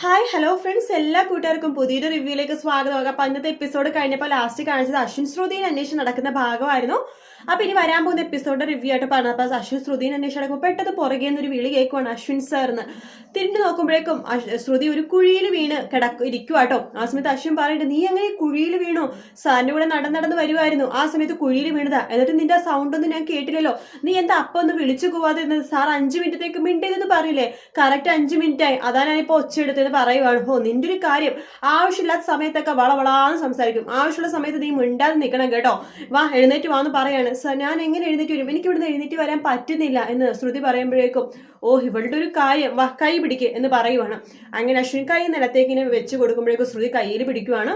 Hi hello friends, എല്ലാ കൂട്ടുകാർക്കും പുതിയൊരു റിവ്യൂയിലേക്ക് സ്വാഗതം. അപ്പൊ ഇന്നത്തെ എപ്പിസോഡ് കഴിഞ്ഞപ്പോൾ ലാസ്റ്റ് കാണിച്ചത് അശ്വിൻ ശ്രുതിയും അന്വേഷണം നടക്കുന്ന ഭാഗമായിരുന്നു. അപ്പൊ ഇനി വരാൻ പോകുന്ന എപ്പിസോഡിന്റെ റിവ്യൂ ആയിട്ട് പറഞ്ഞപ്പോൾ അശ്വിൻ ശ്രുതിയും അന്വേഷണം നടക്കുമ്പോൾ പെട്ടെന്ന് പുറകെ ഒരു വിളി കേൾക്കുവാണ്, അശ്വിൻ സാറിന്. തിരിഞ്ഞു നോക്കുമ്പോഴേക്കും ശ്രുതി ഒരു കുഴിയിൽ വീണ് ഇരിക്കുവാട്ടോ. ആ സമയത്ത് അശ്വിൻ പറയുന്നുണ്ട്, നീ അങ്ങനെ കുഴിയിൽ വീണോ? സാറിന്റെ കൂടെ നടന്ന് വരുമായിരുന്നു, ആ സമയത്ത് കുഴിയിൽ വീണതാ, എന്നിട്ട് നിന്റെ സൗണ്ട് ഒന്നും ഞാൻ കേട്ടില്ലല്ലോ, നീ എന്താ അപ്പൊ ഒന്ന് വിളിച്ചു പോവാതെ സാർ 5 മിനിറ്റത്തേക്ക് മിണ്ടേതെന്ന് പറയില്ലേ, കറക്റ്റ് 5 മിനിറ്റായി, അതാ ഞാനിപ്പോ ഒച്ചയെടുത്തെന്ന് പറയുവാണ്. ഓ, നിന്റെ ഒരു കാര്യം, ആവശ്യമില്ലാത്ത സമയത്തൊക്കെ വളവളാന്ന് സംസാരിക്കും, ആവശ്യമുള്ള സമയത്ത് നീ മിണ്ടാതെ നിൽക്കണം കേട്ടോ, വാ എഴുന്നേറ്റ് വാന്ന് പറയാണ്. ഞാൻ എങ്ങനെ എഴുന്നേറ്റ് വരും, എനിക്ക് ഇവിടുന്ന് എഴുന്നേറ്റ് വരാൻ പറ്റുന്നില്ല എന്ന് ശ്രുതി പറയുമ്പോഴേക്കും, ഓ ഇവളുടെ ഒരു കാര്യം, വാ കൈ പിടിക്ക് എന്ന് പറയുവാണ്. അങ്ങനെ അശ്വിൻ കൈ നിലത്തേക്കിനെ വെച്ച് കൊടുക്കുമ്പോഴേക്കും ശ്രുതി കയ്യിൽ പിടിക്കുവാണ്.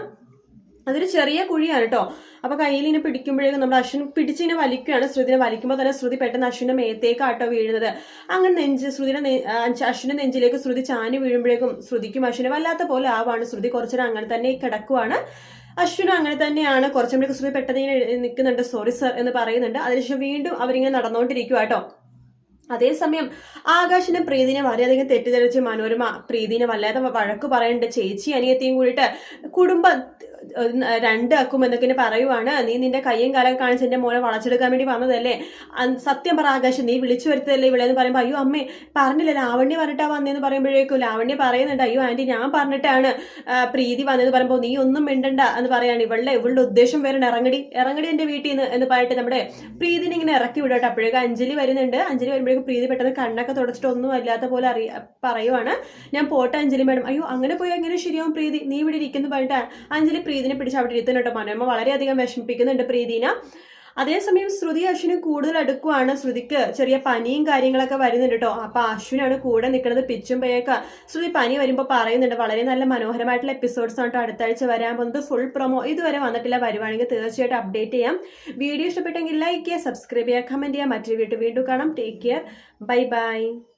അതൊരു ചെറിയ കുഴിയാണ് കേട്ടോ. അപ്പൊ കയ്യിൽ ഇങ്ങനെ പിടിക്കുമ്പോഴേക്കും നമ്മുടെ അശ്വിൻ പിടിച്ചിങ്ങനെ വലിക്കുകയാണ്. ശ്രുതിനെ വലിക്കുമ്പോൾ തന്നെ ശ്രുതി പെട്ടെന്ന് അശ്വിന്റെ മേത്തേക്കാട്ടോ വീഴുന്നത്. അങ്ങനെ അശ്വിന്റെ നെഞ്ചിലേക്ക് ശ്രുതി ചാഞ്ഞു വീഴുമ്പോഴേക്കും ശ്രുതിക്കും അശ്വിനെ വല്ലാത്ത പോലെ ആവാണ്. ശ്രുതി കുറച്ചേരം അങ്ങനെ തന്നെ കിടക്കുവാണ്. അശ്വിനും അങ്ങനെ തന്നെയാണ്. കുറച്ചുമ്പോഴേക്കും ശ്രുതി പെട്ടെന്ന് ഇങ്ങനെ നിൽക്കുന്നുണ്ട്, സോറി സർ എന്ന് പറയുന്നുണ്ട്. അതിനുശേഷം വീണ്ടും അവരിങ്ങനെ നടന്നുകൊണ്ടിരിക്കുക കേട്ടോ. അതേസമയം ആകാശിനെ പ്രീതിനെ വളരെയധികം തെറ്റിദ്ധരിച്ച് മനോരമ പ്രീതിനെ വല്ലാതെ വഴക്ക് പറയുന്നുണ്ട്. ചേച്ചി അനിയത്തിയും കൂടിയിട്ട് കുടുംബം രണ്ടാക്കും എന്നൊക്കെ പറയുവാണ്. നീ നിന്റെ കയ്യും കാലൊക്കെ കാണിച്ച് എന്റെ മോനെ വളച്ചെടുക്കാൻ വേണ്ടി വന്നതല്ലേ, സത്യം പറ ആകാശം, നീ വിളിച്ചു വരുത്തതല്ലേ ഇവിടെ എന്ന് പറയുമ്പോൾ, അയ്യോ അമ്മേ പറഞ്ഞില്ല, ലാവണ്യ പറഞ്ഞിട്ടാ വന്നതെന്ന് പറയുമ്പോഴേക്കും ലാവണ്യ പറയുന്നുണ്ട്, അയ്യോ ആന്റി ഞാൻ പറഞ്ഞിട്ടാണ് പ്രീതി വന്നതെന്ന് പറയുമ്പോൾ, നീ ഒന്നും മിണ്ടണ്ട എന്ന് പറയാണ്. ഇവളുടെ ഉദ്ദേശം വേറെ, ഇറങ്ങടി എന്റെ വീട്ടിൽ നിന്ന് എന്ന് പറഞ്ഞിട്ട് നമ്മുടെ പ്രീതിനെ ഇങ്ങനെ ഇറക്കി വിടട്ടെ. അപ്പോഴേക്കും അഞ്ജലി വരുന്നുണ്ട്. അഞ്ജലി വരുമ്പോഴേക്കും പ്രീതി പെട്ടെന്ന് കണ്ണൊക്കെ തുടച്ചിട്ട് ഒന്നും അല്ലാത്ത പോലെ പറയുവാണ്, ഞാൻ പോട്ടെ അഞ്ജലി മേഡം. അയ്യോ അങ്ങനെ പോയി എങ്ങനെ ശരിയാവും പ്രീതി, നീ ഇവിടെ ഇരിക്കുന്നു പറഞ്ഞിട്ട് അഞ്ജലി പ്രീതിനെ പിടിച്ച് അവിടെ ഇരുത്തുന്നുണ്ട്. മനോരമ വളരെയധികം വിഷമിപ്പിക്കുന്നുണ്ട് പ്രീതിനെ. അതേസമയം ശ്രുതി അശ്വിനും കൂടുതൽ അടുക്കുവാണ്. ശ്രുതിക്ക് ചെറിയ പനിയും കാര്യങ്ങളൊക്കെ വരുന്നുണ്ട് കേട്ടോ. അപ്പൊ അശ്വിനാണ് കൂടെ നിൽക്കുന്നത്. പിച്ചും പേയൊക്കെ ശ്രുതി പനി വരുമ്പോൾ പറയുന്നുണ്ട്. വളരെ നല്ല മനോഹരമായിട്ടുള്ള എപ്പിസോഡ്സ് ആണ് അടുത്ത ആഴ്ച വരാൻ പോകുന്നത്. ഫുൾ പ്രൊമോ ഇതുവരെ വന്നിട്ടില്ല, വരുവാണെങ്കിൽ തീർച്ചയായിട്ടും അപ്ഡേറ്റ് ചെയ്യാം. വീഡിയോ ഇഷ്ടപ്പെട്ടെങ്കിൽ ലൈക്ക് ചെയ്യുക, സബ്സ്ക്രൈബ് ചെയ്യുക, കമന്റ് ചെയ്യുക. മറ്റൊരു വീണ്ടും കാണാം. Take care, bye bye.